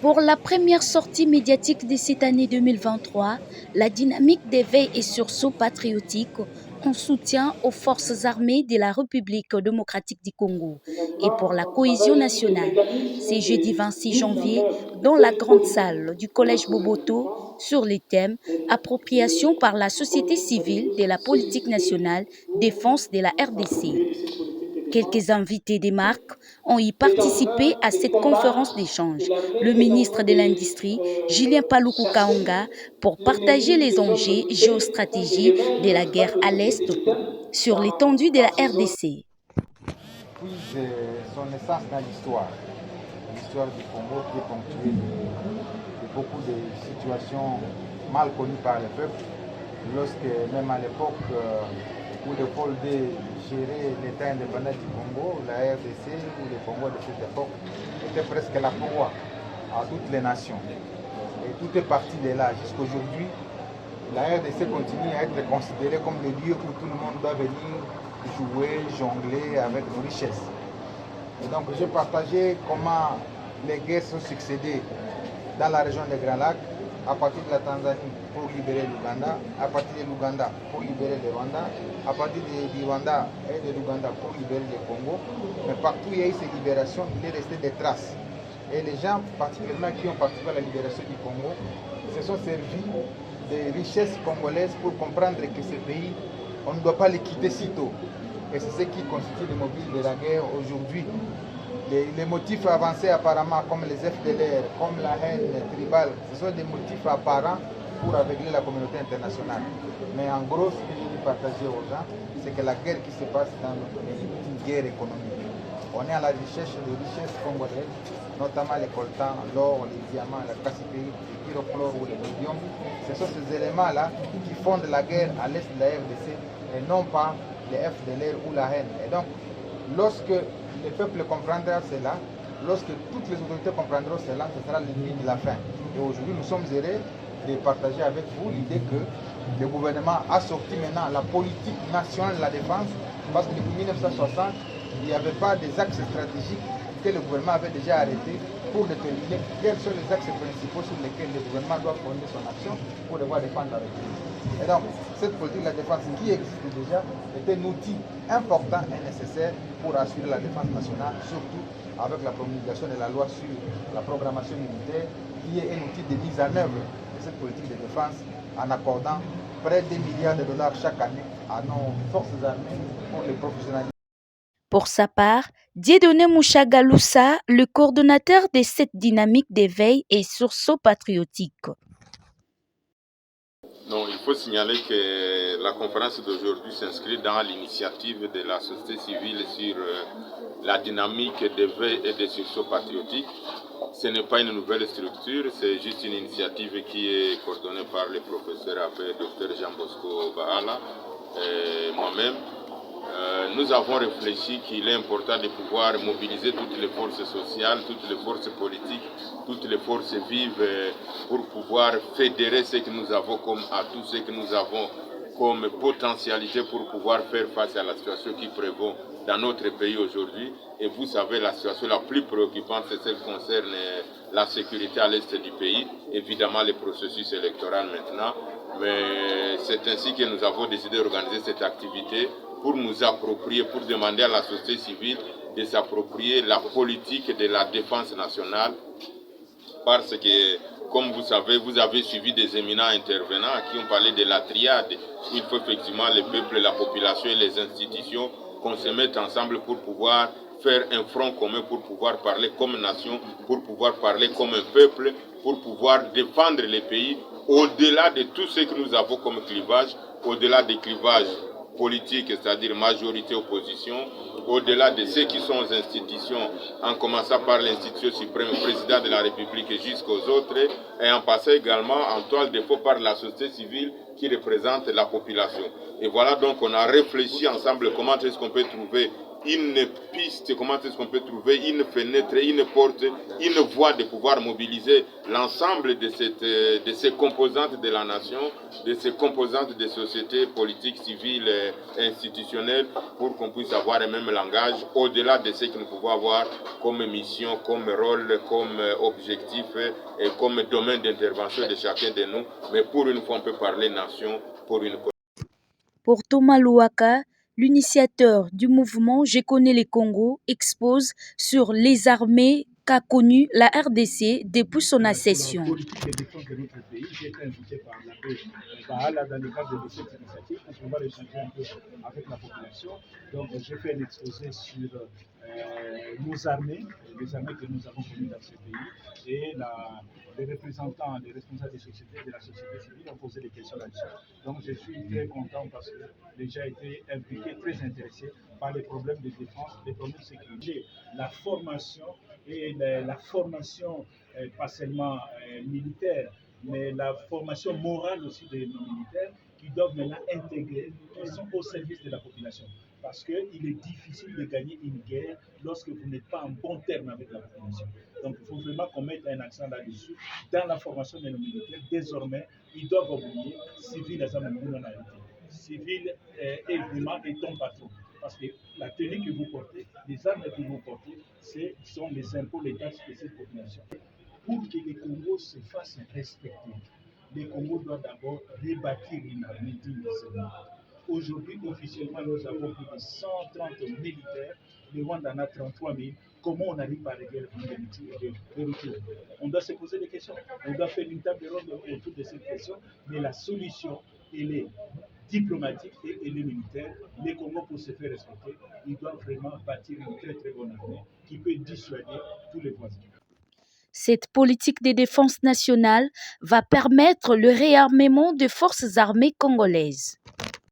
Pour la première sortie médiatique de cette année 2023, la dynamique d'éveil et sursaut patriotique en soutien aux forces armées de la République démocratique du Congo et pour la cohésion nationale. C'est jeudi 26 janvier dans la grande salle du Collège Boboto sur les thèmes appropriation par la société civile de la politique nationale, défense de la RDC. Quelques invités des marques ont y participé à cette conférence d'échange. Le ministre de l'Industrie, Julien Paluku Kaonga, pour partager les enjeux géostratégiques de la guerre à l'Est sur l'étendue de la RDC. Puis son essence dans l'histoire du Congo qui est ponctuée de beaucoup de situations mal connues par le peuple, lorsque même à l'époque où le Pôle D gérait l'État indépendant du Congo, la RDC ou le Congo de cette époque était presque la proie à toutes les nations. Et tout est parti de là jusqu'aujourd'hui. La RDC continue à être considérée comme le lieu où tout le monde doit venir jouer, jongler avec nos richesses. Et donc j'ai partagé comment les guerres sont succédées dans la région des Grands Lacs, à partir de la Tanzanie pour libérer l'Ouganda, à partir de l'Ouganda pour libérer le Rwanda, à partir du Rwanda et de l'Ouganda pour libérer le Congo. Mais partout où il y a eu ces libérations, il est resté des traces. Et les gens, particulièrement qui ont participé à la libération du Congo, se sont servis des richesses congolaises pour comprendre que ce pays, on ne doit pas les quitter si tôt. Et c'est ce qui constitue le mobile de la guerre aujourd'hui. Les motifs avancés apparemment comme les FDLR, comme la haine tribale, ce sont des motifs apparents pour aveugler la communauté internationale. Mais en gros, ce que je veux partager aux gens, c'est que la guerre qui se passe dans notre pays est une guerre économique. On est à la recherche de richesses congolaises, notamment les coltans, l'or, les diamants, la cassiterie, le pyroxyle ou le rhodium. Ce sont ces éléments-là qui fondent la guerre à l'est de la RDC et non pas les FDLR ou la haine. Et donc, lorsque le peuple comprendra cela, lorsque toutes les autorités comprendront cela, ce sera le début de la fin. Et aujourd'hui, nous sommes heureux de partager avec vous l'idée que le gouvernement a sorti maintenant la politique nationale de la défense, parce que depuis 1960, il n'y avait pas des axes stratégiques que le gouvernement avait déjà arrêtés pour déterminer quels sont les axes principaux sur lesquels le gouvernement doit fonder son action pour devoir défendre la République. Et donc, cette politique de la défense qui existe déjà est un outil important et nécessaire pour assurer la défense nationale, surtout avec la promulgation de la loi sur la programmation militaire, qui est un outil de mise en œuvre de cette politique de défense en accordant près de milliards de dollars chaque année à nos forces armées pour les professionnaliser. Pour sa part, Dieudonné Mouchagaloussa, le coordonnateur de cette dynamique d'éveil et sursaut patriotique. Non, il faut signaler que la conférence d'aujourd'hui s'inscrit dans l'initiative de la société civile sur la dynamique d'éveil et de sursaut patriotique. Ce n'est pas une nouvelle structure, c'est juste une initiative qui est coordonnée par le professeur appelé Dr Jean Bosco Bahala et moi-même. Nous avons réfléchi qu'il est important de pouvoir mobiliser toutes les forces sociales, toutes les forces politiques, toutes les forces vives pour pouvoir fédérer ce que nous avons comme atout, ce que nous avons comme potentialité pour pouvoir faire face à la situation qui prévaut dans notre pays aujourd'hui. Et vous savez, la situation la plus préoccupante, c'est celle qui concerne la sécurité à l'est du pays, évidemment le processus électoral maintenant. Mais c'est ainsi que nous avons décidé d'organiser cette activité pour nous approprier, pour demander à la société civile de s'approprier la politique de la défense nationale. Parce que, comme vous savez, vous avez suivi des éminents intervenants qui ont parlé de la triade. Il faut effectivement le peuple, la population et les institutions qu'on se mette ensemble pour pouvoir faire un front commun, pour pouvoir parler comme nation, pour pouvoir parler comme un peuple, pour pouvoir défendre les pays au-delà de tout ce que nous avons comme clivage, au-delà des clivages politiques, c'est-à-dire majorité-opposition, au-delà de ceux qui sont aux institutions, en commençant par l'institution suprême, président de la République jusqu'aux autres, et en passant également en toile de fond par la société civile qui représente la population. Et voilà donc on a réfléchi ensemble comment est-ce qu'on peut trouver une piste, comment est-ce qu'on peut trouver une fenêtre, une porte, une voie de pouvoir mobiliser l'ensemble de ces composantes de la nation, de ces composantes des sociétés politiques, civiles et institutionnelles, pour qu'on puisse avoir un même langage, au-delà de ce que nous pouvons avoir comme mission, comme rôle, comme objectif et comme domaine d'intervention de chacun de nous. Mais pour une fois, on peut parler nation pour une. Pour Thomas Louaka, l'initiateur du mouvement Je connais les Congo, expose sur les armées qu'a connues la RDC depuis son accession. La politique de défense de notre pays, j'ai été invité par l'abbé Bahala dans le cadre de cette initiative pour pouvoir échanger un peu avec la population. Donc j'ai fait un exposé sur nos armées, les armées que nous avons connues dans ce pays, et les représentants, les responsables de la société civile ont posé des questions là-dessus. Donc je suis très content parce que les gens étaient impliqués, très intéressés par les problèmes de défense, les problèmes de sécurité, la formation et la formation pas seulement militaire, mais la formation morale aussi de nos militaires qui doivent maintenant intégrer, qui sont au service de la population. Parce qu'il est difficile de gagner une guerre lorsque vous n'êtes pas en bon terme avec la population. Donc il faut vraiment qu'on mette un accent là-dessus. Dans la formation de nos militaires, désormais, ils doivent oublier civil à civil est vraiment ton patron. Parce que la tenue que vous portez, les armes que vous portez, ce sont les impôts, les taxes de cette population. Pour que le Congo se fasse respecter, le Congo doit d'abord rebâtir une armée digne de ce nom. Aujourd'hui, officiellement, nous avons plus de 130 militaires. Le Rwanda en a 33 000. Comment on arrive à régler le problème de retour? On doit se poser des questions. On doit faire une table ronde autour de cette question. Mais la solution, elle est diplomatique et elle est militaire. Le Congo, pour se faire respecter, il doit vraiment bâtir une très très bonne armée qui peut dissuader tous les voisins. Cette politique de défense nationale va permettre le réarmement des forces armées congolaises.